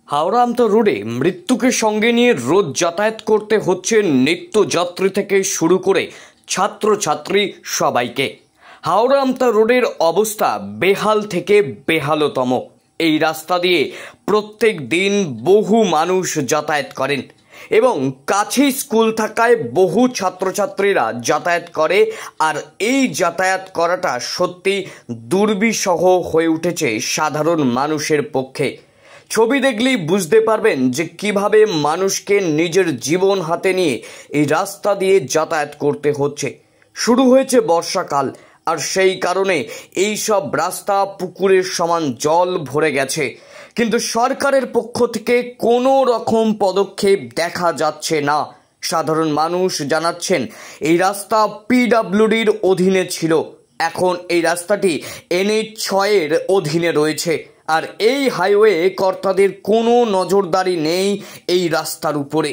হাওড়া আমতা রোডে মৃত্যুকে সঙ্গে নিয়ে রোজ যাতায়াত করতে হচ্ছে নিত্যযাত্রী থেকে শুরু করে ছাত্রছাত্রী সবাইকে। হাওড়া আমতা রোডের অবস্থা বেহাল থেকে বেহালতম। এই রাস্তা দিয়ে প্রত্যেক দিন বহু মানুষ যাতায়াত করেন এবং কাছে স্কুল থাকায় বহু ছাত্রছাত্রীরা যাতায়াত করে। আর এই যাতায়াত করাটা সত্যি দুর্বিষহ হয়ে উঠেছে সাধারণ মানুষের পক্ষে। ছবি দেখলেই বুঝতে পারবেন যে কিভাবে মানুষকে নিজের জীবন হাতে নিয়ে এই রাস্তা দিয়ে যাতায়াত করতে হচ্ছে। শুরু হয়েছে বর্ষাকাল, আর সেই কারণে এই সব রাস্তা পুকুরের সমান জল ভরে গেছে, কিন্তু সরকারের পক্ষ থেকে কোনো রকম পদক্ষেপ দেখা যাচ্ছে না। সাধারণ মানুষ জানাচ্ছেন এই রাস্তা পিডব্লিউডির অধীনে ছিল, এখন এই রাস্তাটি NH6-এর অধীনে রয়েছে। আর এই হাইওয়ে কর্তাদের কোনো নজরদারি নেই এই রাস্তার উপরে।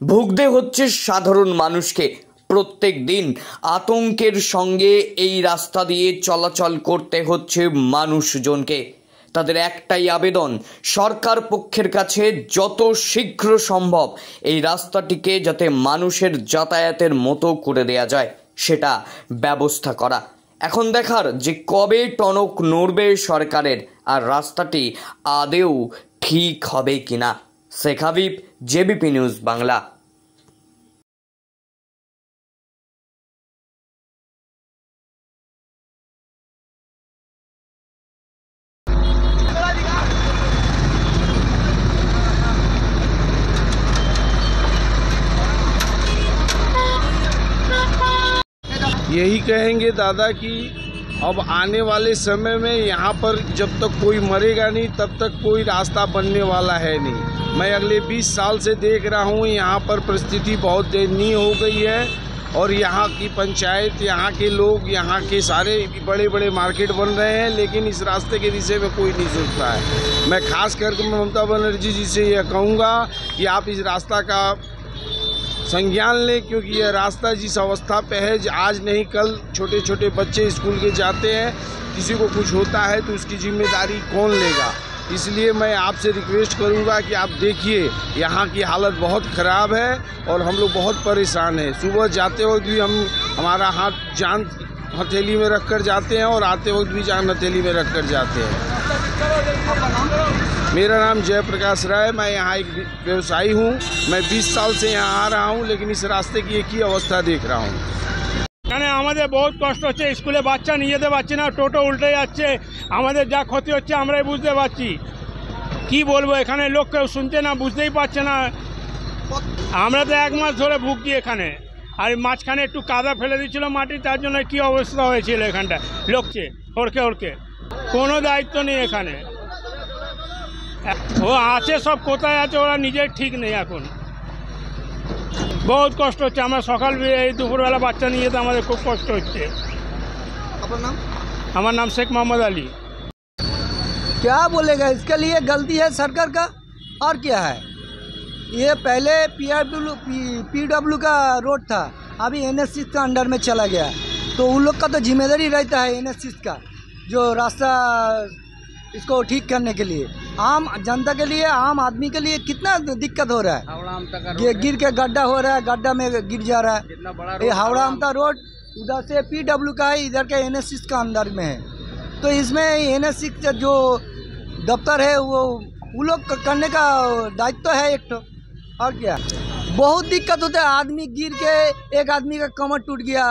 ভুগতে হচ্ছে সাধারণ মানুষকে। প্রত্যেক দিন আতঙ্কের সঙ্গে এই রাস্তা দিয়ে চলাচল করতে হচ্ছে মানুষজনকে। তাদের একটাই আবেদন, সরকার পক্ষের কাছে যত শীঘ্র সম্ভব এই রাস্তাটিকে যাতে মানুষের যাতায়াতের মতো করে দেয়া যায় সেটা ব্যবস্থা করা। এখন দেখার যে কবে টনক নড়বে সরকারের, আর রাস্তাটি আদেও ঠিক হবে কিনা। Sheikh Habib, JBP news Bangla. यही कहेंगे दादा कि अब आने वाले समय में यहाँ पर जब तक कोई मरेगा नहीं तब तक कोई रास्ता बनने वाला है नहीं। मैं अगले 20 साल से देख रहा हूँ यहाँ पर परिस्थिति बहुत दयनीय हो गई है, और यहाँ की पंचायत, यहाँ के लोग, यहाँ के सारे बड़े बड़े मार्केट बन रहे हैं, लेकिन इस रास्ते के विषय में कोई नहीं सोचता है। मैं खास करके ममता बनर्जी जी से यह कहूँगा कि आप इस रास्ता का संज्ञान लें, क्योंकि यह रास्ता जिस अवस्था पे है, आज नहीं कल छोटे छोटे बच्चे स्कूल के जाते हैं, किसी को कुछ होता है तो उसकी जिम्मेदारी कौन लेगा। इसलिए मैं आपसे रिक्वेस्ट करूंगा कि आप देखिए यहाँ की हालत बहुत ख़राब है और हम लोग बहुत परेशान हैं। सुबह जाते वक्त भी हमारा हाथ जान हथेली में रख कर जाते हैं और आते वक्त भी जान हथेली में रख कर जाते हैं। मेरा नाम जयप्रकाश राय, मैं यहाँ एक व्यवसायी हूँ। मैं 20 साल से यहाँ आ रहा हूँ, लेकिन इस रास्ते की एक ही अवस्था देख रहा हूँ। এখানে আমাদের বহুত কষ্ট হচ্ছে, স্কুলে বাচ্চা নিয়ে যেতে পারছি না, টোটো উল্টে যাচ্ছে, আমাদের যা ক্ষতি হচ্ছে আমরাই বুঝতে পারছি। কি বলবো, এখানে লোক কেউ শুনছে না, বুঝতেই পারছে না। আমরা তো 1 মাস ধরে ভুগছি এখানে, আর মাঝখানে একটু কাদা ফেলে দিচ্ছিল মাটি, তার জন্য কি অবস্থা হয়েছিল এখানটা লোককে ওরকে ওরকে। কোনো দায়িত্ব নেই এখানে। ও আছে সব কোথায় আছে ওরা নিজের ঠিক নেই। এখন बहुत कष्ट होच्छे, हमारा सकाल दोपहर बेला बच्चा नहीं तो हमारे खूब कष्ट होच्छे। हमारा नाम शेख मोहम्मद अली। क्या बोलेगा, इसके लिए गलती है सरकार का और क्या है। ये पहले PW का रोड था, अभी NH6 का अंडर में चला गया, तो उन लोग का तो जिम्मेदारी रहता है NH6 का, जो रास्ता इसको ठीक करने के लिए। आम जनता के लिए, आम आदमी के लिए कितना दिक्कत हो रहा है। ये गिर के गड्ढा हो रहा है, गड्ढा में गिर जा रहा है। ये हावड़ा आमता रोड उधर से PW का है, इधर के NH6 का अंदर में है, तो इसमें NH6 जो दफ्तर है वो लोग करने का दायित्व है एक तो, और क्या। बहुत दिक्कत होता है, आदमी गिर के एक आदमी का कमर टूट गया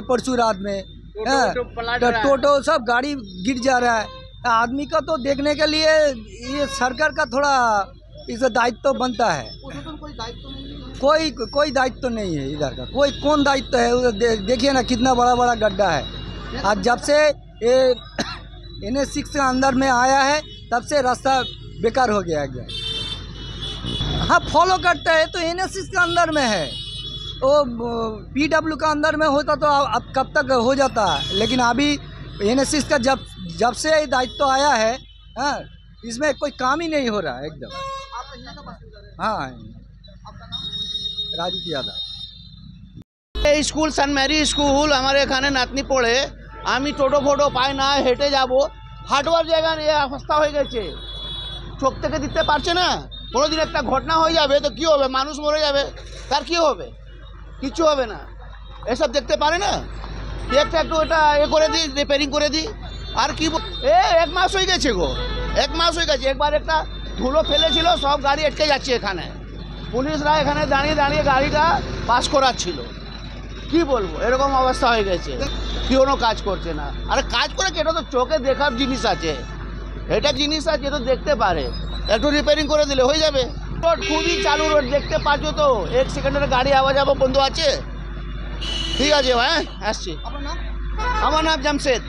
परसों रात में, टोटो सब गाड़ी गिर जा रहा है। आदमी का तो देखने के लिए ये सरकार का थोड़ा इसका दायित्व बनता है। कोई दायित्व नहीं है इधर का, कोई कौन दायित्व है उधर। देखिए ना कितना बड़ा बड़ा गड्ढा है। आज जब से ये NH6 के अंदर में आया है तब से रास्ता बेकार हो गया है। हाँ, फॉलो करता है तो NH6 के अंदर में है, वो PW का अंदर में होता तो अब कब तक हो जाता, लेकिन अभी NH6 का जब से दायित्व आया है, हाँ, इसमें कोई काम ही नहीं हो रहा है एकदम। हाँ, राजू यादव। स्कूल सान मेरी स्कूल हमारे एखाने नातनी पड़े, आमी টোটো ফোটো পাই না, হেঁটে যাব, হাঁটবার জায়গা নিয়ে অবস্থা হয়ে গেছে। চোখ থেকে দিতে পারছে না। কোনোদিন একটা ঘটনা হয়ে যাবে তো কী হবে, মানুষ মরে যাবে, তার কী হবে? কিচ্ছু হবে না, এসব দেখতে পারে না। একটা একটু এটা করে দিই, রিপেয়ারিং করে দিই, আর কি এক মাস হয়ে গেছে গো, 1 মাস হয়ে গেছে। একবার একটা ধুলো ফেলেছিল, সব গাড়ি আটকে যাচ্ছে এখানে, পুলিশরা এখানে দাঁড়িয়ে দাঁড়িয়ে গাড়িটা পাস করাচ্ছিল। কি বলবো, এরকম অবস্থা হয়ে গেছে, কোনো কাজ করছে না। আরে কাজ করে কি, এটা তো চোখে দেখার জিনিস আছে, এটা জিনিস আছে, এটা দেখতে পারে, একটু রিপেয়ারিং করে দিলে হয়ে যাবে। রোড খুবই চালু রোড, দেখতে পাচ্ছ তো, 1 সেকেন্ডের গাড়ি আওয়া যাবো বন্ধ আছে। ঠিক আছে, হ্যাঁ আসছি। আমার নাম জামশেদ।